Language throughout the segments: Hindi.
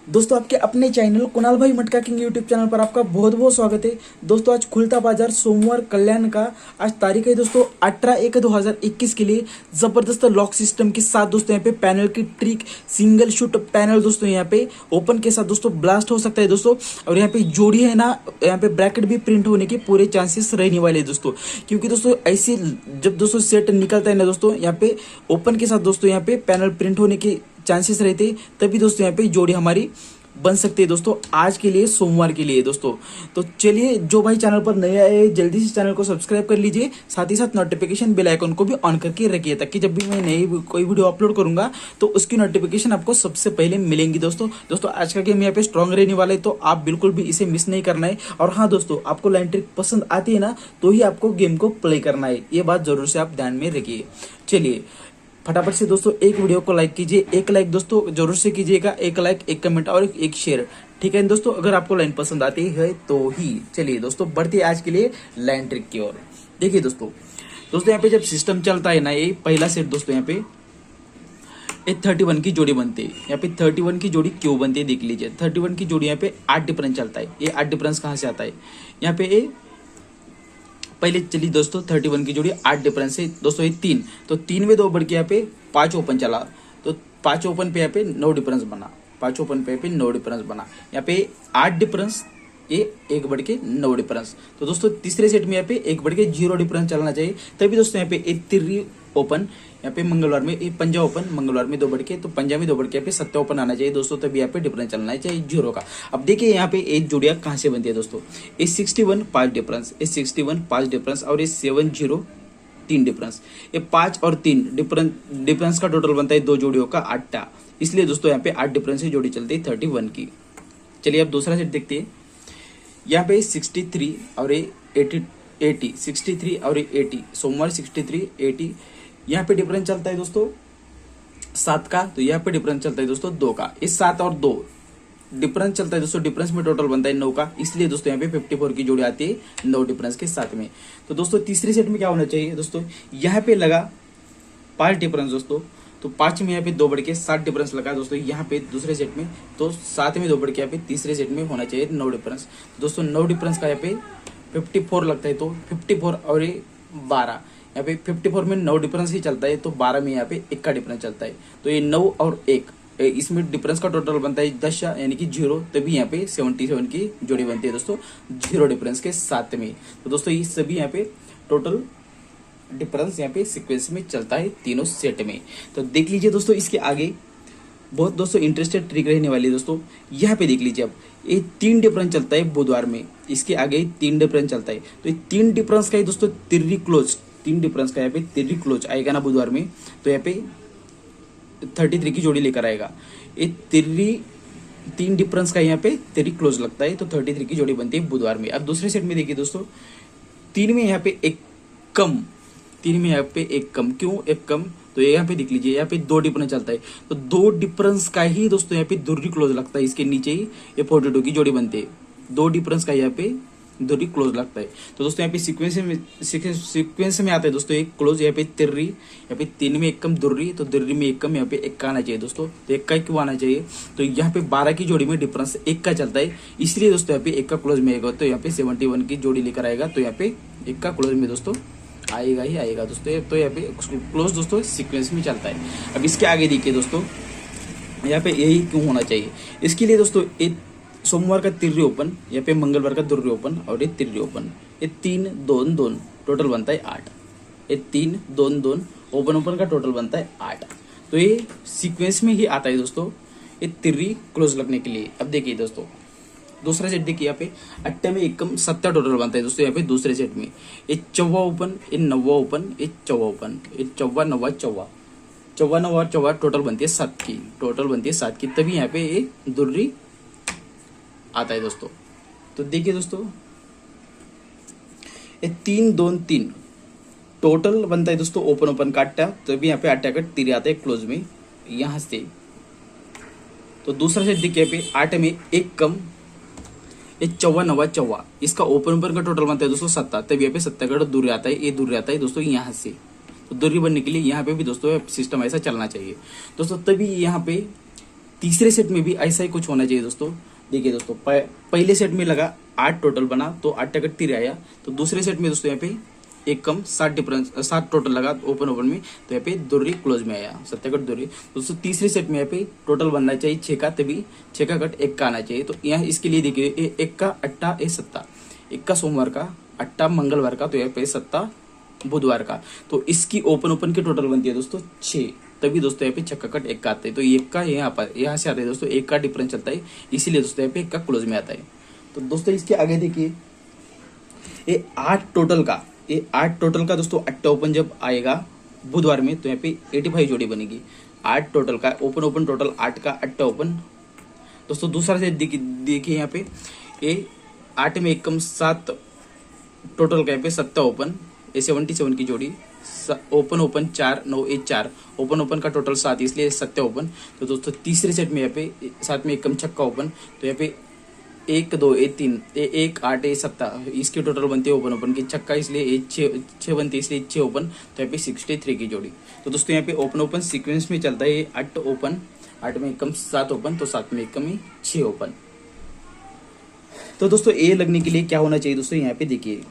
दोस्तों आपके अपने चैनल कुणाल भाई मटका किंग यूट्यूब चैनल पर आपका बहुत बहुत स्वागत है। दोस्तों आज खुलता बाजार सोमवार कल्याण का आज तारीख है दोस्तों 18/1/2021 के लिए जबरदस्त लॉक सिस्टम के साथ दोस्तों यहाँ पे पैनल की ट्रिक सिंगल शूट पैनल दोस्तों यहाँ पे ओपन के साथ दोस्तों ब्लास्ट हो सकता है दोस्तों। और यहाँ पे जोड़ी है ना, यहाँ पे ब्रैकेट भी प्रिंट होने के पूरे चांसेस रहने वाले हैं दोस्तों, क्योंकि दोस्तों ऐसे जब दोस्तों सेट निकलता है ना दोस्तों यहाँ पे ओपन के साथ दोस्तों यहाँ पे पैनल प्रिंट होने के चांसेस रहते, तभी दोस्तों यहाँ पे जोड़ी हमारी बन सकती है दोस्तों आज के लिए सोमवार के लिए दोस्तों। तो चलिए जो भाई चैनल पर नए आए जल्दी से चैनल को सब्सक्राइब कर लीजिए, साथ ही साथ नोटिफिकेशन बेल आइकन को भी ऑन करके रखिए, ताकि जब भी मैं नई कोई वीडियो अपलोड करूंगा तो उसकी नोटिफिकेशन आपको सबसे पहले मिलेंगी दोस्तों आज का गेम यहाँ पे स्ट्रॉन्ग रहने वाला है, तो आप बिल्कुल भी इसे मिस नहीं करना है। और हाँ दोस्तों, आपको लाइन ट्रिक पसंद आती है ना, तो ही आपको गेम को प्ले करना है, ये बात जरूर से आप ध्यान में रखिए। चलिए फटाफट से दोस्तों एक वीडियो को लाइक कीजिए, एक लाइक दोस्तों जरूर से कीजिएगा, एक लाइक एक कमेंट और एक शेयर, ठीक है दोस्तों, अगर आपको लाइन पसंद आती है तो ही। चलिए दोस्तों बढ़ते हैं आज के लिए लाइन ट्रिक की ओर। देखिए दोस्तों यहाँ पे जब सिस्टम चलता है ना, ये पहला सेट दोस्तों यहाँ पे 31 की जोड़ी बनती है। यहाँ पे 31 की जोड़ी क्यों बनती है देख लीजिए। 31 की जोड़ी यहाँ पे 8 डिफरेंस चलता है। ये 8 डिफरेंस कहाँ से आता है, यहाँ पे पहले चलिए दोस्तों 31 की जोड़ी 8 डिफरेंस है दोस्तों, ये 3, तो 3 में 2 बढ़ के यहाँ पे 5 ओपन चला, तो 5 ओपन पे यहाँ पे 9 डिफरेंस बना, 5 ओपन पे यहाँ पे 9 डिफरेंस बना, यहाँ पे 8 डिफरेंस, ये 1 बढ़ के 9 डिफरेंस। तो दोस्तों तीसरे सेट में यहाँ पे 1 बढ़ के 0 डिफरेंस चलना चाहिए, तभी दोस्तों यहाँ पे 3 ओपन, यहाँ पे मंगलवार में ये पंजा ओपन, मंगलवार में 2 बढ़ के, तो पंजा में 2 बढ़ के यहाँ पे 7 ओपन आना चाहिए दोस्तों, तभी यहाँ पे डिफरेंस चलना चाहिए 0 का। अब देखिए यहाँ पे 8 जोड़ियां कहाँ से बनती है दोस्तों, ये 61 5 डिफरेंस, ये 61 5 डिफरेंस और ये 70 3 डिफरेंस, ये 5 और 3 डिफरेंस का टोटल बनता है 2 जोड़ियों का 8, इसलिए दोस्तों यहाँ पे 8 डिफरेंस की जोड़ी चलती है 31 की। चलिए अब दूसरा सेट देखते हैं। यहाँ पे 63 और ये 80 63 और ये 80, सोमवार 63 80, यहाँ पे डिफरेंस चलता है दोस्तों 7 का, तो यहाँ पे डिफरेंस चलता है दोस्तों 2 का, इस 7 और 2 डिफरेंस चलता है दोस्तों, डिफरेंस में टोटल बनता है 9 का, इसलिए दोस्तों यहाँ पे 54 की जोड़ी आती है 9 डिफरेंस के साथ में। तो दोस्तों तीसरे सेट में क्या होना चाहिए दोस्तों, यहाँ पे लगा 5 डिफरेंस दोस्तों, तो 5 में यहाँ पे 2 बढ़ के 7 डिफरेंस लगा दोस्तों यहाँ पे दूसरे सेट में, तो 7 में 2 बढ़ के यहाँ पे तीसरे सेट में होना चाहिए 9 डिफरेंस। दोस्तों 9 डिफरेंस का यहाँ पे 54 लगता है, तो 54 और ये 12, यहाँ पे 54 में 9 डिफरेंस ही चलता है, तो 12 में यहाँ पे 1 का डिफरेंस चलता है, तो ये 9 और 1 इसमें डिफरेंस का टोटल बनता है 10 यानी कि 0, तभी यहाँ पे 77 की जोड़ी बनती है दोस्तों 0 डिफरेंस के साथ में। तो दोस्तों ये सभी यहाँ पे टोटल डिफरेंस यहाँ पे सीक्वेंस में चलता है तीनों सेट में। तो देख लीजिए दोस्तों इसके आगे बहुत दोस्तों इंटरेस्टेड ट्रिक रहने वाली है दोस्तों। यहाँ पे देख लीजिए, अब ये 3 डिफरेंस चलता है बुधवार में, इसके आगे 3 डिफरेंस चलता है, तो ये 3 डिफरेंस का ही दोस्तों तिर्री क्लोज, 3 डिफरेंस का यहाँ पे तिर्री क्लोज आएगा ना बुधवार में, तो यहाँ पे 33 की जोड़ी लेकर आएगा। ये तिर्री 3 डिफरेंस का यहाँ पे तिर्री क्लोज लगता है, तो 33 की जोड़ी बनती है बुधवार में। अब दूसरे सेट में देखिए दोस्तों 3 में यहाँ पे एक कम, 3 में यहाँ पे एक कम, क्यों एक कम, तो यहाँ पे देख लीजिए यहाँ पे 2 डिफरेंस चलता है, तो 2 डिफरेंस का ही दोस्तों यहाँ पे दुर्री क्लोज लगता है, इसके नीचे ही ये 42 की जोड़ी बनती है, 2 डिफरेंस का यहाँ पे दुर्री क्लोज लगता है। तो दोस्तों यहाँ पे सीक्वेंस में आता है दोस्तों एक क्लोज, यहाँ पे तिर्री, यहाँ पे 3 में एक कम दुर्री, तो दुर्री में एक कम, यहाँ पे 1 का आना चाहिए दोस्तों, तो 1 का क्यों आना चाहिए, तो यहाँ पे 12 की जोड़ी में डिफरेंस 1 का चलता है, इसलिए दोस्तों यहाँ पे 1 का क्लोज में आएगा, तो यहाँ पे 71 की जोड़ी लेकर आएगा, तो यहाँ पे 1 का क्लोज में दोस्तों आएगा ही आएगा दोस्तों, तो यहाँ पे क्लोज दोस्तों सीक्वेंस में चलता है। अब इसके आगे देखिए दोस्तों यहाँ पे यही क्यों होना चाहिए, इसके लिए दोस्तों एक सोमवार का तिर्री ओपन, यहाँ पे मंगलवार का दुर्री ओपन और ये तिर्री ओपन, ये 3 2 2 टोटल बनता है 8, ये 3 2 2 ओपन का टोटल बनता है 8, तो ये सीक्वेंस में ही आता है दोस्तों ये तिर्री क्लोज लगने के लिए। अब देखिए दोस्तों दूसरा सेट देखिए, यहाँ पे 8 में 1 कम 7 टोटल बनता है दोस्तों, यहाँ पे दूसरे सेट में ये 14 ओपन, ये 9 ओपन, ये 14 ओपन, ये 14 9 14 9 और 14 टोटल बनती है 7 की, टोटल बनती है 7 की, तभी यहाँ पे ये दुर्री आता है दोस्तों। तो देखिए दोस्तों ये 3 2 3 टोटल बनता है दोस्तों ओपन का 8, तभी यहाँ पे 8 का तिर्री आता है क्लोज में यहाँ से। तो दूसरा सेट देखिए यहाँ पे 8 में 1 कम, ये 14 9 14, इसका ओपन का टोटल बनता है दोस्तों 7, तभी यहाँ पे 7 का दूरी आता है, ये दूरी आता है दोस्तों यहाँ से, तो दूरी बनने के लिए यहाँ पे भी दोस्तों सिस्टम ऐसा चलना चाहिए दोस्तों, तभी यहाँ पे तीसरे सेट में भी ऐसा ही कुछ होना चाहिए दोस्तों। देखिए दोस्तों, पहले सेट में लगा 8 टोटल बना तो 8 टकट 3 आया। तो दूसरे सेट में दोस्तों यहाँ पे एक कम 7 टोटल लगा ओपन ओपन में, तो यहाँ पे दुर्री क्लोज में आया 7 कट दुर्री। दोस्तों तीसरे सेट में यहाँ पे टोटल बनना चाहिए 6 का, तभी 6 का कट 1 का आना चाहिए। तो यहाँ इसके लिए देखिए 1 का अट्टा 7, 1 का सोमवार का, अट्टा मंगलवार का, तो यहाँ पे 7 बुधवार का। तो इसकी ओपन ओपन की टोटल बनती है दोस्तों 6, तभी दोस्तों यहाँ पे 6 का कट 1 का आता है। तो 1 का यहाँ से आता है दोस्तों, 1 का डिफरेंस चलता है, इसीलिए दोस्तों यहाँ पे 1 का क्लोज में आता है। तो दोस्तों इसके आगे देखिए ये 8 टोटल का दोस्तों अट्टा ओपन जब आएगा बुधवार में, तो यहाँ पे 85 जोड़ी बनेगी। 8 टोटल का ओपन ओपन टोटल 8 का अट्टा ओपन। दोस्तों दूसरा से देखिए यहाँ पे ये 8 में 1 कम 7 टोटल का यहाँ पे 7 ओपन, ये 77 की जोड़ी ओपन ओपन 4 9 1 4 ओपन ओपन का टोटल 7, इसलिए 7 ओपन। तो दोस्तों तीसरे सेट में यहाँ पे 7 में 1 कम 6 ओपन, तो यहाँ पे 1 2 3 1 8 7 इसकी टोटल बनती है ओपन ओपन की 6, इसलिए 6 बनती है, इसलिए 6 ओपन, तो यहाँ पे 63 की जोड़ी। तो दोस्तों यहाँ पे ओपन ओपन सीक्वेंस में चलता है 8 ओपन, 8 में 1 कम 7 ओपन, तो 7 में 1 कम 6 ओपन। तो दोस्तों ए लगने के लिए क्या होना चाहिए दोस्तों, यहाँ पे देखिए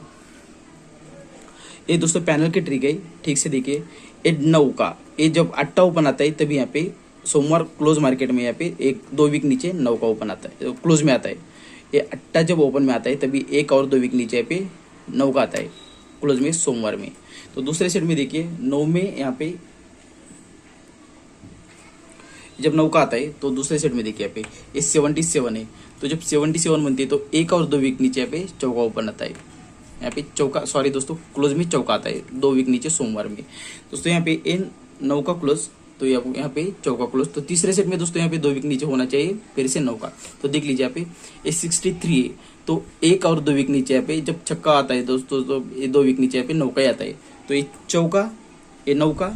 ये दोस्तों पैनल की ट्रिक है, ठीक से देखिए। ये 9 का ये जब अट्टा ओपन आता है तभी यहाँ पे सोमवार क्लोज मार्केट में यहाँ पे 1-2 वीक नीचे 9 का ओपन आता है, क्लोज में आता है। ये अट्टा जब ओपन में आता है तभी 1 और 2 वीक नीचे यहाँ पे 9 का आता है क्लोज में सोमवार में। तो दूसरे सेट में देखिए 9 में यहाँ पे जब 9 का आता है, तो दूसरे सेट में देखिए यहाँ पे ये 77 है। तो जब 77 बनती है तो 1 और 2 वीक नीचे यहाँ पे चौका ओपन आता है, यहाँ पे चौका सॉरी दोस्तों क्लोज में चौका आता है 2 वीक नीचे सोमवार में। दोस्तों यहाँ पे इन 9 का क्लोज, तो यहाँ पे चौका क्लोज। तो तीसरे सेट में दोस्तों यहाँ पे 2 वीक नीचे होना चाहिए फिर से 9 का। तो देख लीजिए यहाँ पे ये 63 है, तो 1 और 2 वीक नीचे यहाँ पे जब छक्का आता है दोस्तों, तो ये 2 वीक नीचे यहाँ पे 9 का ही आता है। तो ये चौका, ये 9 का,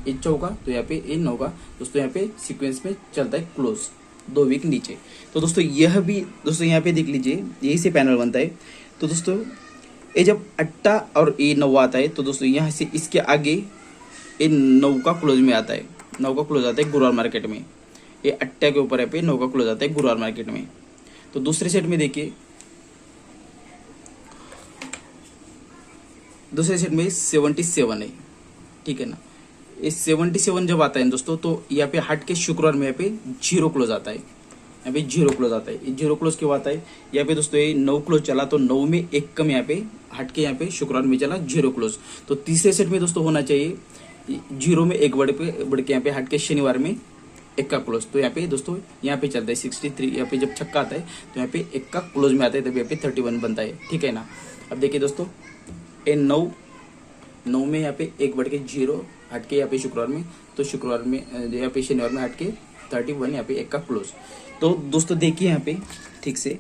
ये चौका, तो यहाँ पे ये 9 का दोस्तों यहाँ पे सीक्वेंस में चलता है क्लोज 2 वीक नीचे। तो दोस्तों यह भी दोस्तों यहाँ पे देख लीजिए यही से पैनल बनता है। तो दोस्तों ये जब अट्टा और ये 9 आता है, तो दोस्तों यहाँ से इसके आगे ये 9 का क्लोज में आता है, 9 का क्लोज आता है गुरुवार मार्केट में। ये अट्टा के ऊपर है पे 9 का क्लोज आता है गुरुवार मार्केट में। तो दूसरे सेट में देखिए, दूसरे सेट में 77 है, ठीक है ना। ये 77 जब आता है दोस्तों, तो यहाँ पे हट के शुक्रवार में यहाँ पे 0 क्लोज आता है, यहाँ पे 0 क्लोज आता है। ये 0 क्लोज क्यों आता है, यहाँ पे दोस्तों ये 9 क्लोज चला, तो 9 में 1 कम यहाँ पे हट के यहाँ पे शुक्रवार में चला 0 क्लोज। तो तीसरे सेट में दोस्तों होना चाहिए 0 में 1 बढ़ के यहाँ पे हट के शनिवार में 1 का क्लोज। तो यहाँ पे दोस्तों यहाँ पे चलता है 63, यहाँ पे जब छक्का आता है तो यहाँ पे 1 का क्लोज में आता है, तभी यहाँ पे 31 बनता है, ठीक है ना। अब देखिए दोस्तों ये 9 में यहाँ पे 1 बढ़ के 0 हट के यहाँ पे शुक्रवार में, तो शुक्रवार में यहाँ पे शनिवार में हट के 31 यहाँ पे 1 का क्लोज। तो दोस्तों देखिए यहाँ पे ठीक से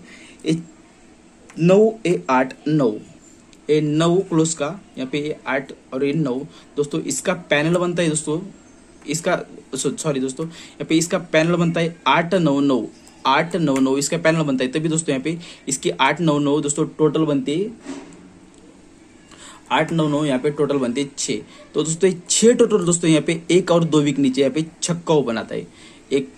9 8 9 ये 9 क्लोज का, यहाँ पे ये 8 और ये 9 दोस्तों इसका पैनल बनता है दोस्तों, इसका सॉरी दोस्तों यहाँ पे इसका पैनल बनता है 8 9 9 8 9 9 इसका पैनल बनता है। तभी दोस्तों यहाँ पे इसकी 8 9 9 दोस्तों टोटल बनती है 8 9 9 यहाँ पे टोटल बनती है 6। तो दोस्तों 6 टोटल दोस्तों यहाँ पे 1 और 2 वीक नीचे यहाँ पे छक्का ओपन आता है। एक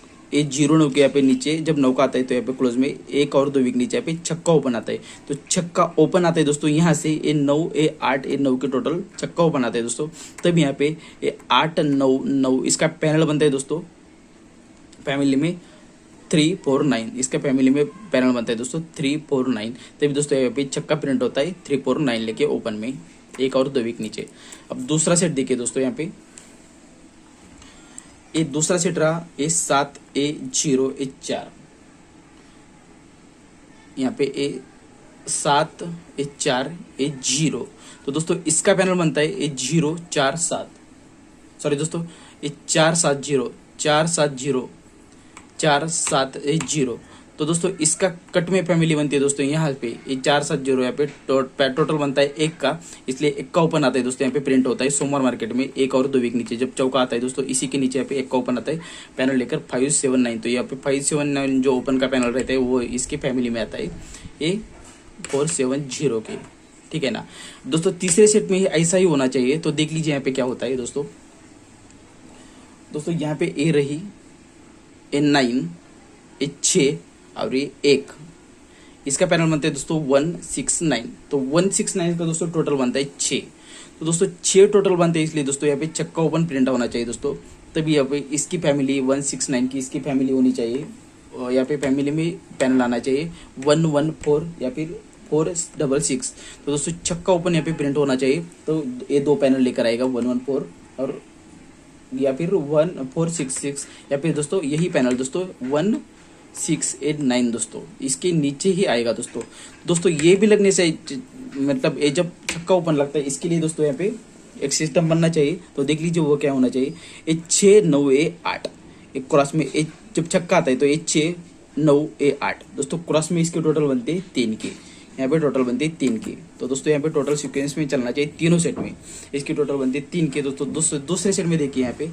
0 9 के यहाँ पे नीचे जब 9 का आता है तो यहाँ पे क्लोज में 1 और 2 वीक नीचे यहाँ पे छक्का ओपन आता है। तो छक्का ओपन आता है दोस्तों यहाँ से ये 9 ये 8 ये 9 के टोटल छक्का ओपन आता है दोस्तों। तब यहाँ पे ये 8 9 9 इसका पैनल बनता है दोस्तों फैमिली में 3 4 9, इसका फैमिली में पैनल बनता है दोस्तों 3 4 9। तभी दोस्तों यहाँ पे छक्का प्रिंट होता है 3 4 9 लेके ओपन में 1 और 2 वीक नीचे। अब दूसरा सेट देखिए दोस्तों, यहाँ पे ये दूसरा सेट रहा ए 7 ए 0 ए 4, यहाँ पे ए 7 ए 4 ए 0। तो दोस्तों इसका पैनल बनता है ए 0 4 7, सॉरी दोस्तों ये 4 7 0 4 7 0 4 7 ए 0। तो दोस्तों इसका कट में फैमिली बनती है दोस्तों यहाँ पे ये 4 7 0 यहाँ पे टोटल बनता है 1 का, इसलिए 1 का ओपन आता है दोस्तों यहाँ पे प्रिंट होता है सोमवार मार्केट में 1 और 2 वीक नीचे जब चौका आता है दोस्तों, इसी के नीचे यहाँ पे 1 का ओपन आता है पैनल लेकर 5 7 9। तो यहाँ पे 5 7 9 जो ओपन का पैनल रहता है वो इसके फैमिली में आता है ये 4 7 0 के, ठीक है ना दोस्तों। तीसरे सेट में ऐसा ही होना चाहिए। तो देख लीजिए यहाँ पे क्या होता है दोस्तों, यहाँ पे ए रही ये 9, ये 6 और ये 1, इसका पैनल बनता है दोस्तों 169। तो 169 का दोस्तों टोटल बनता है 6। तो दोस्तों 6 टोटल बनते हैं, इसलिए दोस्तों यहाँ पे चक्का ओपन प्रिंट होना चाहिए दोस्तों। तभी यहाँ पे इसकी फैमिली 169 की इसकी फैमिली होनी चाहिए, और यहाँ पे फैमिली में पैनल आना चाहिए 114 या फिर 466। तो दोस्तों चक्का ओपन यहाँ पे प्रिंट होना चाहिए। तो ये 2 पैनल लेकर आएगा 114 और या फिर 1466, या फिर दोस्तों यही पैनल दोस्तों 1689 दोस्तों इसके नीचे ही आएगा दोस्तों। दोस्तों ये भी लगने से मतलब ये जब छक्का ओपन लगता है, इसके लिए दोस्तों यहाँ पे एक सिस्टम बनना चाहिए। तो देख लीजिए वो क्या होना चाहिए। ये 6 9 8 एक क्रॉस में जब छक्का आता है तो ये 6 9 8 दोस्तों क्रॉस में इसके टोटल बनते हैं 3 के, यहाँ पे टोटल बनते हैं 3 के। तो दोस्तों यहाँ पे टोटल सीक्वेंस में चलना चाहिए तीनों सेट में, इसके टोटल बनते हैं 3 के दोस्तों। दूसरे सेट में देखिए यहाँ पे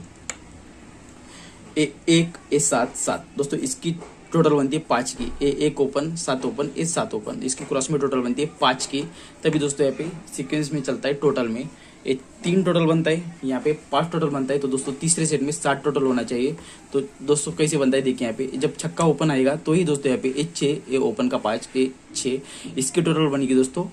1 7 7 दोस्तों इसकी टोटल बनती है 5 की। 1 ओपन 7 ओपन 7 ओपन, इसकी क्रॉस में टोटल बनती है 5 की। तभी दोस्तों यहाँ पे सीक्वेंस में चलता है टोटल में 3 टोटल बनता है, यहाँ पे 5 टोटल बनता है। तो दोस्तों तीसरे सेट में 7 टोटल होना चाहिए। तो दोस्तों कैसे बनता है देखिए, यहाँ पे जब छक्का ओपन आएगा तो ही दोस्तों यहाँ पे 6 ओपन का 5 6 इसकी टोटल बनेगी दोस्तों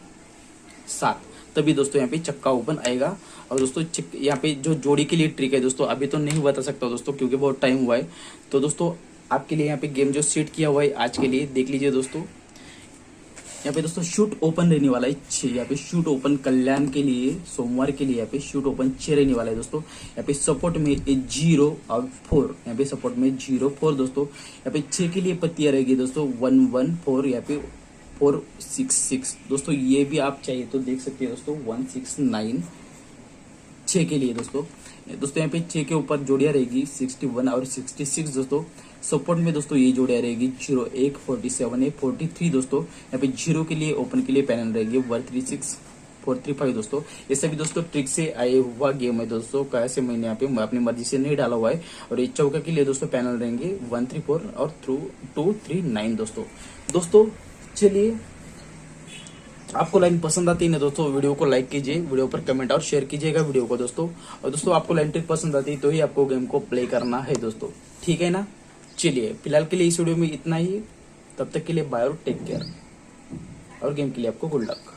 7। तभी दोस्तों यहाँ पे चक्का ओपन आएगा। और दोस्तों यहाँ पे जो जोड़ी के लिए ट्रिक है दोस्तों अभी तो नहीं बता सकता दोस्तों, क्योंकि बहुत टाइम हुआ है। तो दोस्तों आपके लिए यहाँ पे गेम जो सेट किया हुआ है आज के लिए देख लीजिए दोस्तों। यहाँ पे दोस्तों शूट ओपन रहने वाला है 6, यहाँ पे शूट ओपन कल्याण के लिए सोमवार के लिए यहाँ पे शूट ओपन 6 रहने वाला है दोस्तों। यहाँ पे सपोर्ट में 0 और 4, यहाँ पे सपोर्ट में 0 4 दोस्तों। यहाँ पे 6 के लिए पत्तियां रहेगी दोस्तों 1 1 4, यहाँ पे 4 6 6 दोस्तों। ये भी आप चाहिए तो देख सकते हैं दोस्तों 169 6 के लिए दोस्तों। यहाँ पे 6 के ऊपर जोड़ियां रहेगी 61 और 66 दोस्तों। सपोर्ट में दोस्तों ये जोड़ियां रहेगी 0 1 47 43 दोस्तों। यहाँ पे 0 के लिए ओपन के लिए पैनल रहेगी 136 435 दोस्तों। ये सभी दोस्तों ट्रिक से आए हुआ गेम है दोस्तों, कैसे मैंने यहाँ पे अपनी मर्जी से नहीं डाला हुआ है। और ये चौका के लिए दोस्तों पैनल रहेंगे 134 और 239 दोस्तों। चलिए आपको लाइन पसंद आती है ना दोस्तों, वीडियो को लाइक कीजिए, वीडियो पर कमेंट और शेयर कीजिएगा वीडियो को दोस्तों। और दोस्तों आपको लाइन ट्रिक पसंद आती है तो ही आपको गेम को प्ले करना है दोस्तों, ठीक है ना। चलिए फिलहाल के लिए इस वीडियो में इतना ही, तब तक के लिए बाय और टेक केयर, और गेम के लिए आपको गुड लक।